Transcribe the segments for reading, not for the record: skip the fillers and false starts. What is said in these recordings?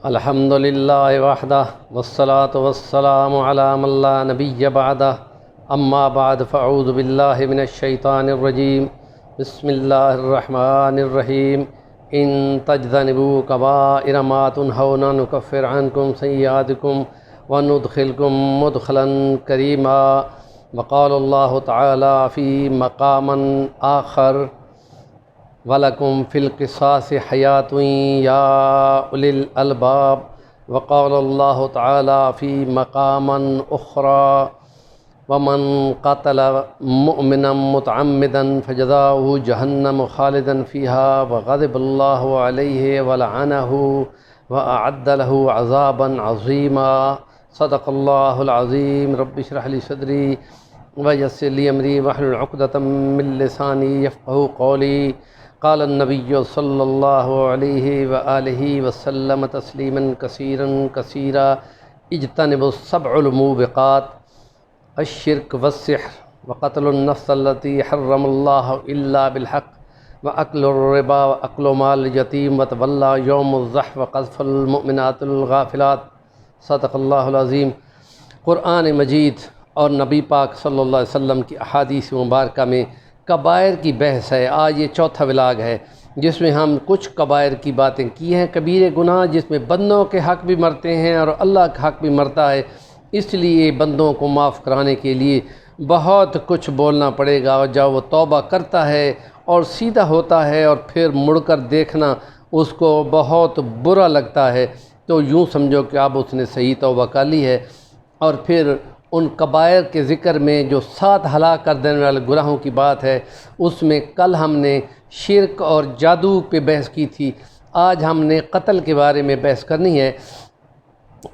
الحمد للہ وحدہ والصلاة والسلام علی من لا نبی بعدہ اما بعد فاعوذ باللہ من الشیطان الرجیم بسم اللہ الرحمن الرحیم ان تجتنبوا کبائر ما تنہون نکفر عنکم سیئاتکم وندخلکم مدخلا کریما وقال اللہ تعالی فی مقام آخر وَلَكُمْ فِي الْقِصَاصِ حَيَاةٌ يَا أُولِي الْأَلْبَابِ وقال اللہ تعالی فی مقام أخرى ومن قتل مؤمنا متعمدا فجزاؤه جہنم خالدا فيها وغضب اللہ علیہ ولعنہ وأعد له عذابا عظیما صدق اللہ العظیم رب اشرح لي صدری ويسر لي أمری واحلل عقدة من لسانی یفقہوا قولی قال النبی صلی اللہ علیہ وآلہ وسلم تسلیما کثیرا کثیرا اجتنبوا السبع الموبقات الشرك والسحر وقتل النفس التي حرم الله إلا بالحق وأكل الربا وأكل مال اليتيم وتولى يوم الزحف وقذف المؤمنات الغافلات صدق اللہ العظیم۔ قرآن مجید اور نبی پاک صلی اللہ علیہ وسلم کی احادیث مبارکہ میں کبائر کی بحث ہے۔ آج یہ چوتھا ولاگ ہے جس میں ہم کچھ کبائر کی باتیں کی ہیں، کبیر گناہ جس میں بندوں کے حق بھی مرتے ہیں اور اللہ کا حق بھی مرتا ہے، اس لیے بندوں کو معاف کرانے کے لیے بہت کچھ بولنا پڑے گا، اور جب وہ توبہ کرتا ہے اور سیدھا ہوتا ہے اور پھر مڑ کر دیکھنا اس کو بہت برا لگتا ہے، تو یوں سمجھو کہ اب اس نے صحیح توبہ کر لی ہے۔ اور پھر ان کبائر کے ذکر میں جو 7 ہلاک کر دینے والے گناہوں کی بات ہے، اس میں کل ہم نے شرک اور جادو پہ بحث کی تھی، آج ہم نے قتل کے بارے میں بحث کرنی ہے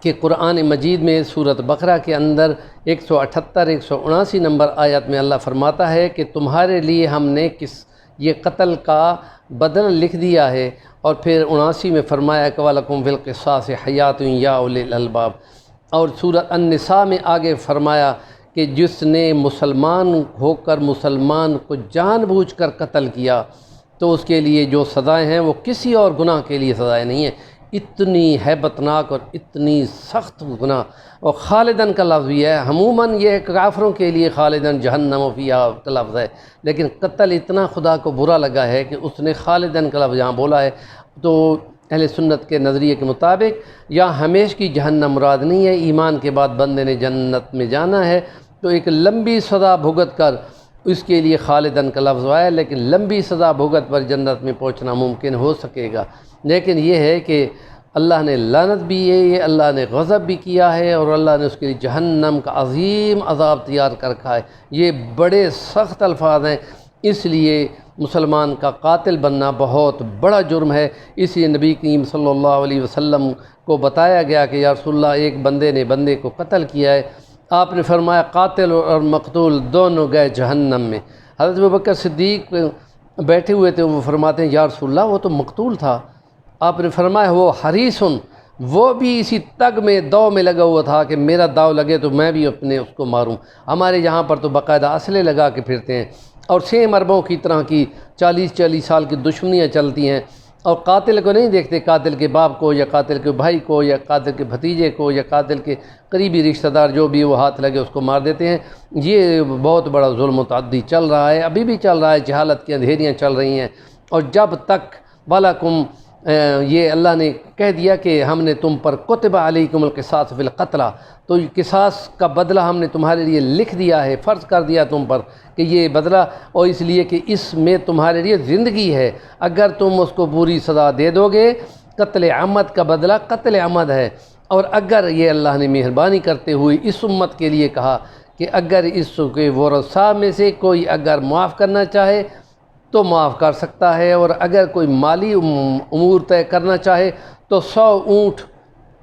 کہ قرآن مجید میں سورۃ بقرہ کے اندر 178 179 نمبر آیت میں اللہ فرماتا ہے کہ تمہارے لیے ہم نے یہ قتل کا بدلہ لکھ دیا ہے، اور پھر 79 میں فرمایا کہ وَلَكُمْ فِي الْقِصَاصِ حَيَاةٌ يَا أُولِي الْأَلْبَابِ، اور سورۃ النساء میں آگے فرمایا کہ جس نے مسلمان ہو کر مسلمان کو جان بوجھ کر قتل کیا تو اس کے لیے جو سزائیں ہیں وہ کسی اور گناہ کے لیے سزائیں نہیں ہیں۔ اتنی ہیبتناک اور اتنی سخت گناہ، اور خالدن کا لفظ بھی ہے۔ عموماً یہ کافروں کے لیے خالدن جہنم فیہا کا لفظ ہے، لیکن قتل اتنا خدا کو برا لگا ہے کہ اس نے خالدن کا لفظ یہاں بولا ہے۔ تو اہل سنت کے نظریے کے مطابق یا ہمیشہ کی جہنم مراد نہیں ہے، ایمان کے بعد بندے نے جنت میں جانا ہے، تو ایک لمبی سزا بھگت کر اس کے لیے خالدن کا لفظ آیا، لیکن لمبی سزا بھگت پر جنت میں پہنچنا ممکن ہو سکے گا۔ لیکن یہ ہے کہ اللہ نے لعنت بھی ہے، یہ اللہ نے غضب بھی کیا ہے، اور اللہ نے اس کے لیے جہنم کا عظیم عذاب تیار کر رکھا ہے۔ یہ بڑے سخت الفاظ ہیں، اس لیے مسلمان کا قاتل بننا بہت بڑا جرم ہے۔ اس لیے نبی کریم صلی اللہ علیہ وسلم کو بتایا گیا کہ یا رسول اللہ ایک بندے نے بندے کو قتل کیا ہے، آپ نے فرمایا قاتل اور مقتول دونوں گئے جہنم میں۔ حضرت ابوبکر صدیق بیٹھے ہوئے تھے، وہ فرماتے ہیں یا رسول اللہ وہ تو مقتول تھا، آپ نے فرمایا وہ حریصن، وہ بھی اسی تگ میں داؤ میں لگا ہوا تھا کہ میرا داؤ لگے تو میں بھی اپنے اس کو ماروں۔ ہمارے یہاں پر تو باقاعدہ اسلحے لگا کے پھرتے ہیں، اور سیم عربوں کی طرح کی 40 سال کی دشمنیاں چلتی ہیں، اور قاتل کو نہیں دیکھتے، قاتل کے باپ کو یا قاتل کے بھائی کو یا قاتل کے بھتیجے کو یا قاتل کے قریبی رشتہ دار جو بھی وہ ہاتھ لگے اس کو مار دیتے ہیں۔ یہ بہت بڑا ظلم و تعدی چل رہا ہے، ابھی بھی چل رہا ہے، جہالت کی اندھیریاں چل رہی ہیں۔ اور جب تک وَلَكُمْ یہ اللہ نے کہہ دیا کہ ہم نے تم پر کتب علیکم القصاص فی القتلہ، تو قصاص کا بدلہ ہم نے تمہارے لیے لکھ دیا ہے، فرض کر دیا تم پر کہ یہ بدلہ، اور اس لیے کہ اس میں تمہارے لیے زندگی ہے، اگر تم اس کو پوری سزا دے دو گے۔ قتل عمد کا بدلہ قتل عمد ہے، اور اگر یہ اللہ نے مہربانی کرتے ہوئے اس امت کے لیے کہا کہ اگر اس کے ورثاء میں سے کوئی اگر معاف کرنا چاہے تو معاف کر سکتا ہے، اور اگر کوئی مالی امور طے کرنا چاہے تو 100 اونٹ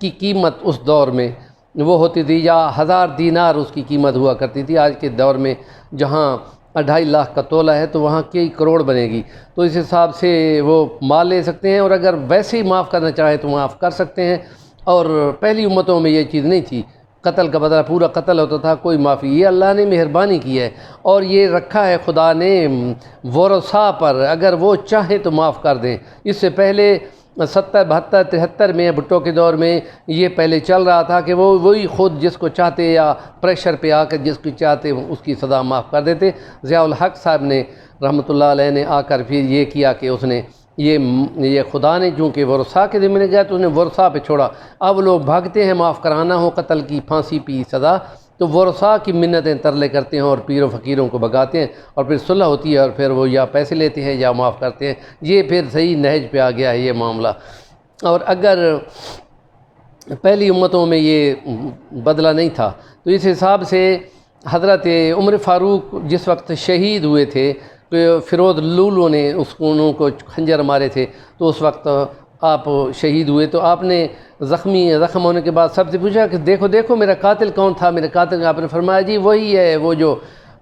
کی قیمت اس دور میں وہ ہوتی تھی، یا 1000 دینار اس کی قیمت ہوا کرتی تھی۔ آج کے دور میں جہاں 2.5 لاکھ کا تولہ ہے تو وہاں کئی کروڑ بنے گی، تو اس حساب سے وہ مال لے سکتے ہیں، اور اگر ویسے ہی معاف کرنا چاہے تو معاف کر سکتے ہیں۔ اور پہلی امتوں میں یہ چیز نہیں تھی، قتل کا بدلہ پورا قتل ہوتا تھا، کوئی معافی۔ یہ اللہ نے مہربانی کی ہے، اور یہ رکھا ہے خدا نے ورثاء پر، اگر وہ چاہیں تو معاف کر دیں۔ اس سے پہلے 70 72 73 میں بھٹو کے دور میں یہ پہلے چل رہا تھا کہ وہ وہی خود جس کو چاہتے یا پریشر پہ آ کر جس کو چاہتے اس کی سزا معاف کر دیتے۔ ضیاء الحق صاحب نے رحمۃ اللہ علیہ نے آ کر پھر یہ کیا کہ اس نے یہ خدا نے چونکہ ورثاء کے ذمہ گیا تو اس نے ورثاء پہ چھوڑا۔ اب لوگ بھاگتے ہیں معاف کرانا ہو قتل کی پھانسی پی سزا تو ورثاء کی منتیں ترلے کرتے ہیں اور پیر و فقیروں کو بھگاتے ہیں اور پھر صلح ہوتی ہے اور پھر وہ یا پیسے لیتے ہیں یا معاف کرتے ہیں۔ یہ پھر صحیح نہج پہ آ گیا ہے یہ معاملہ۔ اور اگر پہلی امتوں میں یہ بدلہ نہیں تھا تو اس حساب سے حضرت عمر فاروق جس وقت شہید ہوئے تھے کہ فیروز لولو نے انہوں کو خنجر مارے تھے تو اس وقت آپ شہید ہوئے تو آپ نے زخم ہونے کے بعد سب سے پوچھا کہ دیکھو دیکھو میرا قاتل کون تھا، میرا قاتل؟ آپ نے فرمایا جی وہی ہے وہ جو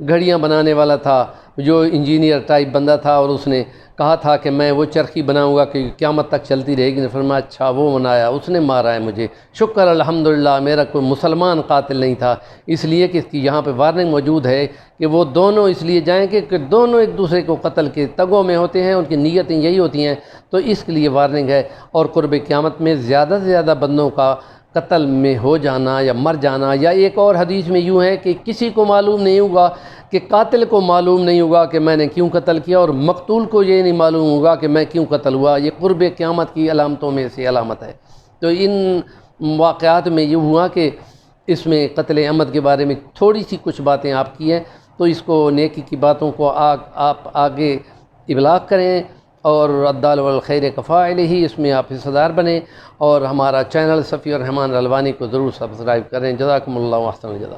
گھڑیاں بنانے والا تھا، جو انجینئر ٹائپ بندہ تھا اور اس نے کہا تھا کہ میں وہ چرخی بناؤں گا کہ قیامت تک چلتی رہے گی۔ نے فرمایا اچھا وہ بنایا، اس نے مارا ہے مجھے، شکر الحمدللہ میرا کوئی مسلمان قاتل نہیں تھا۔ اس لیے کہ اس کی یہاں پہ وارننگ موجود ہے کہ وہ دونوں اس لیے جائیں گے کہ دونوں ایک دوسرے کو قتل کے تگوں میں ہوتے ہیں، ان کی نیتیں یہی ہوتی ہیں، تو اس کے لیے وارننگ ہے۔ اور قرب قیامت میں زیادہ سے زیادہ بندوں کا قتل میں ہو جانا یا مر جانا، یا ایک اور حدیث میں یوں ہے کہ کسی کو معلوم نہیں ہوگا کہ قاتل کو معلوم نہیں ہوگا کہ میں نے کیوں قتل کیا، اور مقتول کو یہ نہیں معلوم ہوگا کہ میں کیوں قتل ہوا۔ یہ قرب قیامت کی علامتوں میں سے علامت ہے۔ تو ان واقعات میں یہ ہوا کہ اس میں قتل عمد کے بارے میں تھوڑی سی کچھ باتیں آپ کی ہیں، تو اس کو نیکی کی باتوں کو آپ آگے ابلاغ کریں اور الدال والخیر کفاعلہ ہی اس میں آپ حصہ دار بنیں، اور ہمارا چینل صفی الرحمن الالوانی کو ضرور سبسکرائب کریں۔ جزاکم اللہ احسن الجزا۔